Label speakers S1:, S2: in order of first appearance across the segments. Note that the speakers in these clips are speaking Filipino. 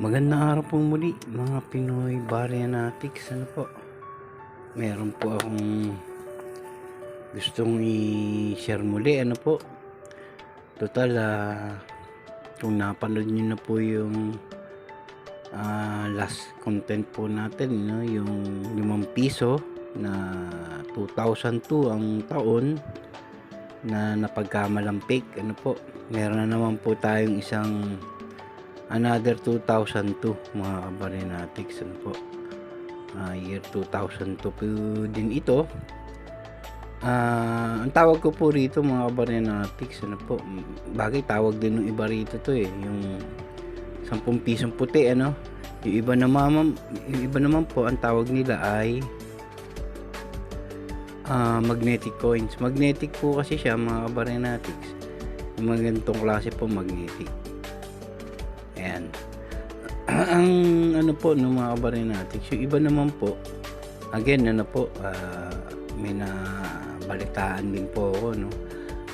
S1: Magandang araw po muli mga Pinoy Baryanatics. Ano po? Meron po akong gustong i-share muli. Ano po? Total, kung napanood nyo na po yung last content po natin, no? Yung 5 piso na 2002 ang taon na napagkamalampik. Ano po? Meron na naman po tayong isang another 2002 mga Baryanatics. Ano po? Year 2002 po din ito. Ang tawag ko po rito mga Baryanatics, ano po, bagay tawag din ng iba rito to yung 10 pisong puti, ano. Yung iba naman po ang tawag nila ay magnetic coins. Magnetic po kasi siya mga Baryanatics. Yung mga ganitong klase po magnetic. Ayan. Ang ano po ng mga Baryanatics, yung iba naman po, again, ano po, may nabalitaan din po ako, no.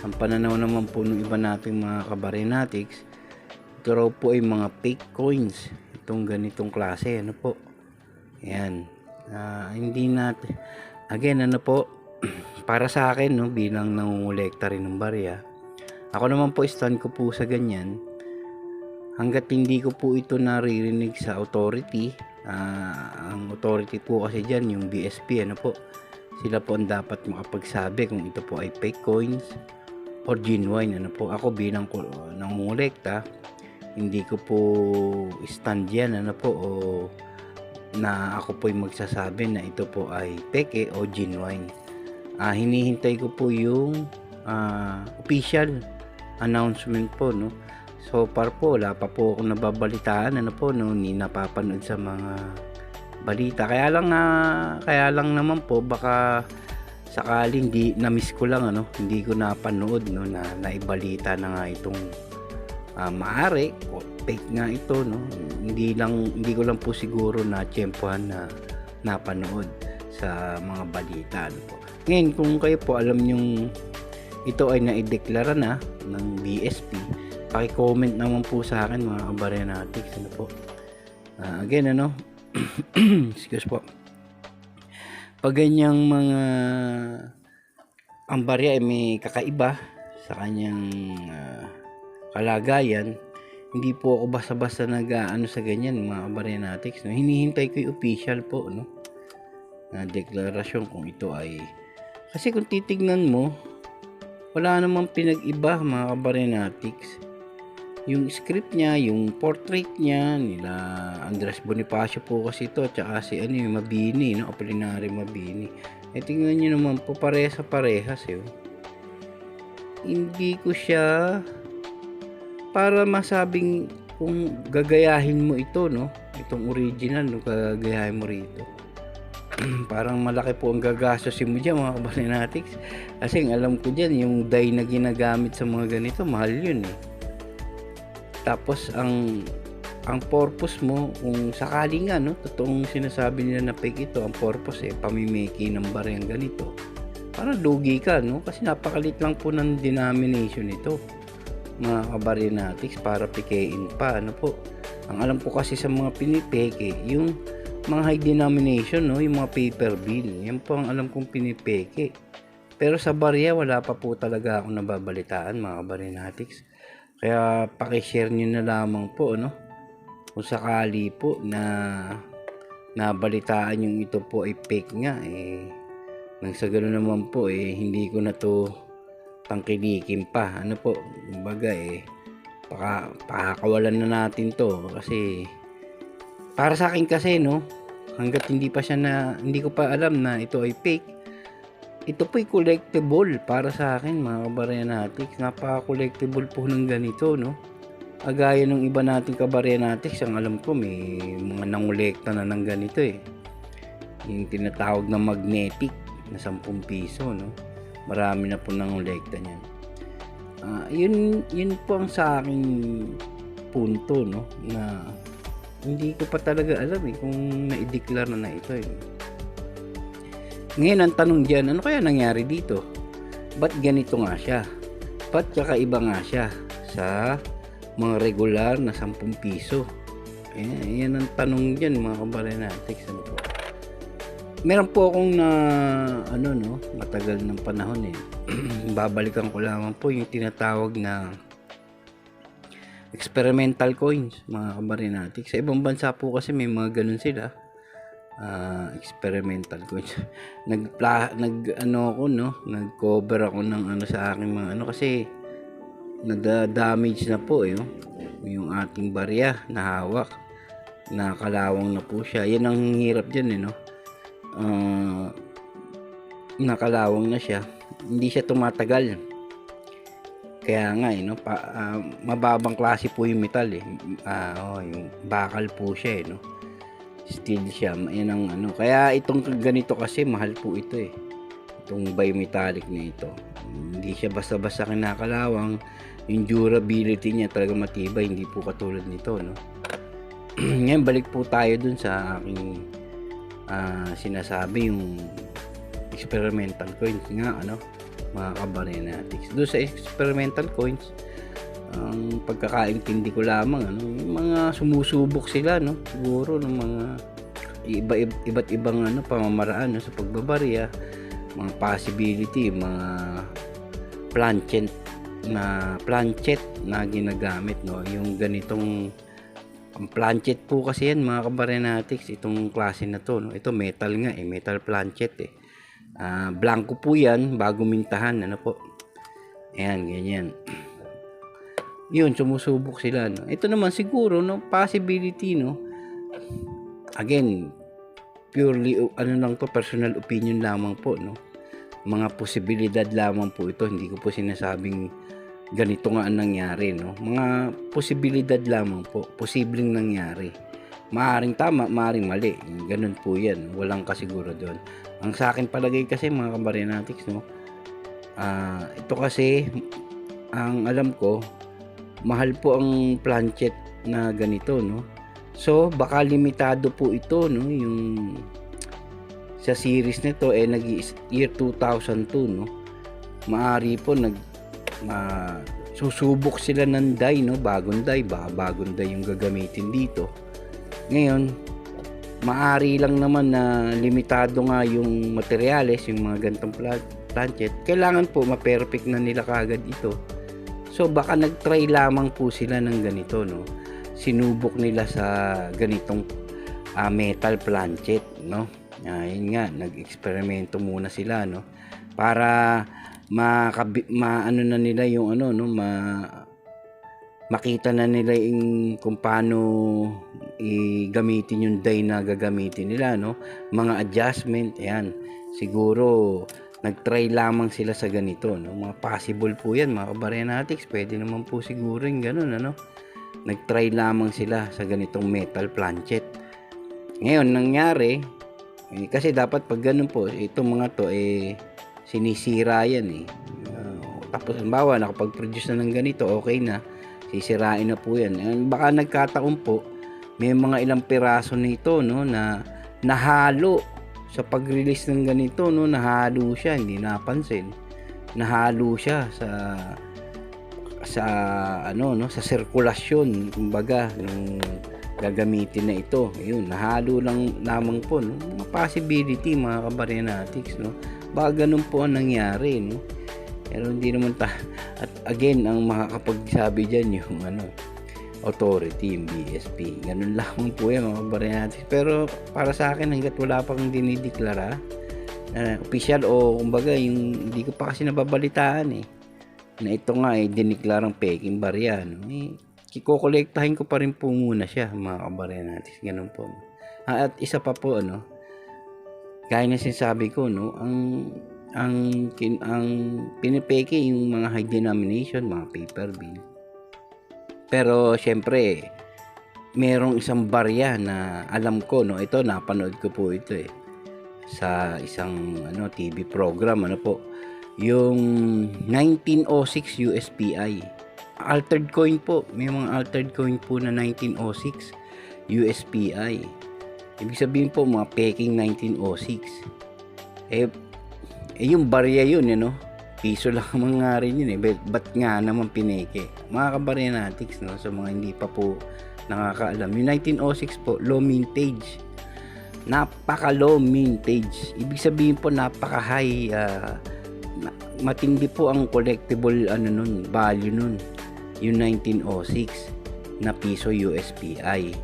S1: Ang pananaw naman po ng iba nating mga Baryanatics, ito raw po ay mga fake coins, itong ganitong klase, ano po. Ayan. Hindi natin, again, ano po, para sa akin, no, bilang nangungulekta rin ng barya, ako naman po, stand ko po sa ganyan. Hanggat hindi ko po ito naririnig sa authority, ang authority po kasi dyan, yung BSP, ano po, sila po ang dapat makapagsabi kung ito po ay fake coins or genuine, ano po. Ako bilang nangungulekta, hindi ko po stand yan, ano po, o na ako po ay magsasabi na ito po ay peke o genuine. Hinihintay ko po yung official announcement po, no. So far po, wala pa po akong nababalitaan, ano po, no, ni napapanood sa mga balita. Kaya lang naman po, baka sakaling na-miss ko lang, ano, hindi ko napanood, no, na naibalita na nga itong maaari o fake nga ito, no. Hindi ko lang po siguro na tiyempohan na napanood sa mga balita, ano po. Ngayon, kung kayo po alam yung ito ay naideklara na ng BSP, paki-comment naman po sa akin mga Baryanatics, ano po. Again, ano, excuse po. Pag ganyang mga ang barya ay may kakaiba sa kanyang kalagayan, hindi po ako basta-basta nag-aano sa ganyan mga Baryanatics, no. Hinihintay ko yung official po, no, na deklarasyon kung ito ay, kasi kung titignan mo, wala namang pinag-iba mga Baryanatics. Yung script niya, yung portrait niya nila Andres Bonifacio po kasi ito, at saka si yung Mabini, no, Apolinario Mabini. Tingnan niyo naman po, parehas hindi ko siya para masabing kung gagayahin mo ito, no, itong original, no, gagayahin mo rito. Parang malaki po ang gagastosin mo dyan mga Baryanatics, kasi alam ko dyan yung dye na ginagamit sa mga ganito, mahal yun. Tapos ang purpose mo, kung sakali nga, no, totoong sinasabi nila na fake ito, ang purpose pamimiki ng baryang ganito, para lugi ka, no, kasi napakalit lang po ng denomination nito mga Baryanatics, para pikein pa, ano po. Ang alam ko kasi sa mga pinipeke, yung mga high denomination, no, yung mga paper bill, yan po ang alam kong pinipeke. Pero sa barya, wala pa po talaga akong nababalitaan mga Baryanatics. Kaya paki-share nyo na lamang po, no, kung sakali po na nabalitaan yung ito po ay fake nga, nang sa ganoon naman po, hindi ko na to tangkilikin pa, ano po. Kumbaga pakakawalan na natin to, kasi para sa akin kasi, no, hanggat hindi ko pa alam na ito ay fake, ito po'y collectible para sa akin mga Baryanatics. Napaka-collectible po ng ganito, no. Agaya ng iba nating Baryanatics, ang alam ko may mga nangolekta na ng ganito yung tinatawag na magnetic na 10 piso, no. Marami na po nangolekta niyan. Yun po ang sa aking punto, no, na hindi ko pa talaga alam kung na-declare na ito. Ngayon ang tanong diyan, ano kaya nangyari dito? Ba't ganito nga siya? Ba't kakaiba nga siya sa mga regular na 10 piso? Yan ang tanong dyan mga kabaranatics. Ano po? Meron po akong na ano no, matagal ng panahon babalikan ko lamang po yung tinatawag na experimental coins mga kabaranatics. Sa ibang bansa po kasi may mga ganun sila. Experimental coins. Nag-cover ako ng ano sa aking mga ano kasi nada-damage na po yung ating barya na hawak. Nakalawang na po siya. Yan ang hirap diyan nakalawang na siya. Hindi siya tumatagal. Kaya nga mababang klase po yung metal yung bakal po siya steel siya. Yan ang ano. Kaya itong ganito kasi mahal po ito itong bimetallic na ito. Hindi siya basta-basta kinakalawang. Yung durability niya talaga matibay, hindi po katulad nito Ngayon balik po tayo dun sa aking sinasabi yung experimental coins nga mga kabaranatics. Doon sa experimental coins, ang pagkakaintindi ko lamang yung mga sumusubok sila siguro ng mga iba't ibang pamamaraan sa pagbabarya, mga possibility, mga planchet na ginagamit yung ganitong planchet po kasi yan mga kabaranatics, itong klase na to ito metal nga metal planchet blanco po yan bago mintahan po. Ayan, ganyan. Yun, sumusubok sila ito naman siguro possibility again purely lang to, personal opinion lamang po mga posibilidad lamang po ito, hindi ko po sinasabing ganito nga ang nangyari mga posibilidad lamang po, posibleng nangyari, maaring tama, maaring mali, ganun po yan, walang kasiguro doon. Ang sa akin palagay kasi mga kabaranatics ito kasi ang alam ko mahal po ang planchet na ganito so baka limitado po ito yung sa series nito year 2002 maari po susubok sila ng die bagong die yung gagamitin dito. Ngayon maari lang naman na limitado nga yung materyales, yung mga gantong planchet, kailangan po ma-perfect na nila kagad ito. So baka nag-try lamang po sila ng ganito sinubok nila sa ganitong metal planchet yun nga, nag-eksperimento muna sila para maano na nila yung makita na nila kung paano gamitin yung die na gagamitin nila mga adjustment. Ayan, siguro nag-try lamang sila sa ganito mga possible po yan mga kabaranatics, pwede naman po siguro yung ganun nag-try lamang sila sa ganitong metal planchet. Ngayon nangyari kasi dapat pag ganun po itong mga to sinisira yan tapos halimbawa nakapag-produce na ng ganito, okay na, sisirain na po yan. Baka nagkataon po may mga ilang piraso nito na nahalo sa pag-release ng ganito nahalo siya, hindi napansin, nahalo siya sa sirkulasyon kumbaga nung gagamitin na ito. Ayun, nahalo lang lamang po mga possibility mga kabaranatics baka ganun po ang nangyari pero hindi naman at again ang makakapagsabi dyan yung authority, yung BSP, ganun lamang po yan mga kabaranatics. Pero para sa akin hanggat wala pang dinideklara official o kumbaga yung hindi ko pa kasi nababalitaan na ito nga dineklarang peking barya kikokolektahin ko pa rin po muna siya mga kabaranatics, ganun po. At isa pa po gaya na sinasabi ko ang pinipeke yung mga high denomination, mga paper bill. Pero syempre merong isang barya na alam ko ito napanood ko po ito sa isang TV program yung 1906 USPI altered coin po. May mga altered coin po na 1906 USPI. Ibig sabihin po mga peking 1906. Yung barya yun piso lang mangyari yun Ba't nga naman pineke mga kabaranatics sa mga hindi pa po nakakaalam. Yung 1906 po, low mintage. Napaka low mintage. Ibig sabihin po napaka-high, matindi po ang collectible value nun. Yung 1906 na piso USPI.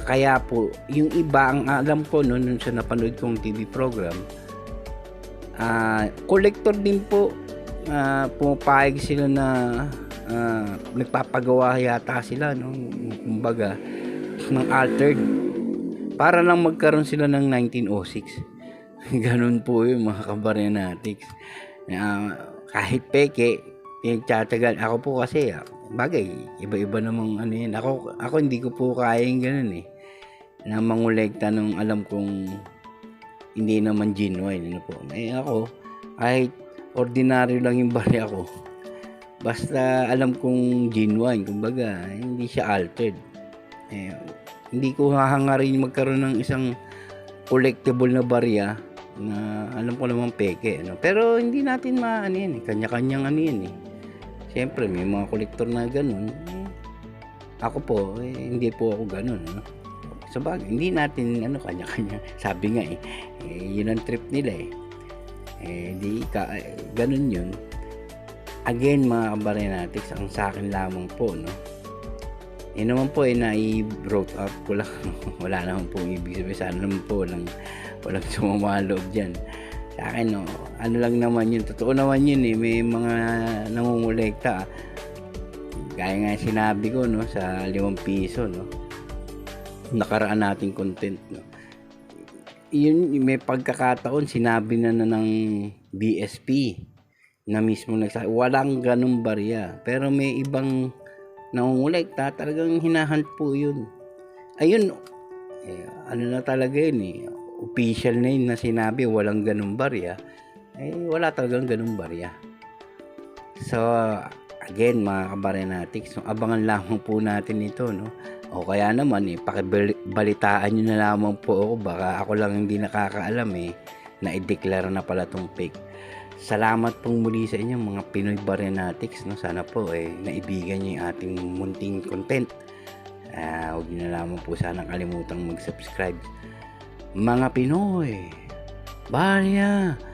S1: Kaya po, yung iba, ang alam ko noon sa napanood kong TV program, collector din po, pumapayag sila na nagpapagawa yata sila, no? Kumbaga, ng altered para lang magkaroon sila ng 1906. Ganun po yung mga kabarenatics. Kahit peke, pinagtatagal. Ako po kasi, bagay, iba-iba namang yan. Ako hindi ko po kaya yung ganun na mangolekta nung alam kong hindi naman genuine. Ako, kahit ordinaryo lang yung barya ko, basta alam kong genuine, kumbaga, hindi siya altered. Hindi ko hahangarin magkaroon ng isang collectible na barya na alam ko namang peke. Pero hindi natin kanya-kanyang Siyempre, may mga kolektor na ganun. Ako po, hindi po ako ganun. Sabagay, hindi natin kanya-kanya. Sabi nga yun ang trip nila ganun yun. Again, mga kabarenatics, ang sa akin lamang po, yun naman po na-brought up ko lang. Wala naman po ibig sabihin. Sana naman po walang sumama loob dyan. Sa akin, lang naman yun. Totoo naman yun may mga nangungulekta. Gaya nga sinabi ko sa 5 piso nakaraan nating content yun, may pagkakataon sinabi na ng BSP na mismo walang ganung barya, pero may ibang nangungulekta talagang hinahunt po yun. Ayun, na talaga yun official na yun na sinabi walang ganung barya, wala talagang ganung barya. So again, mga kabarenatics, abangan lamang po natin ito, o kaya naman pakibalitaan nyo na lamang po ako, baka ako lang hindi nakakaalam na i-declare na pala tong fake. Salamat pong muli sa inyo mga Pinoy Barenatics, sana po naibigan nyo yung ating munting content. Huwag nyo na lamang po sana kalimutang mag-subscribe. Mga Pinoy Barenatics.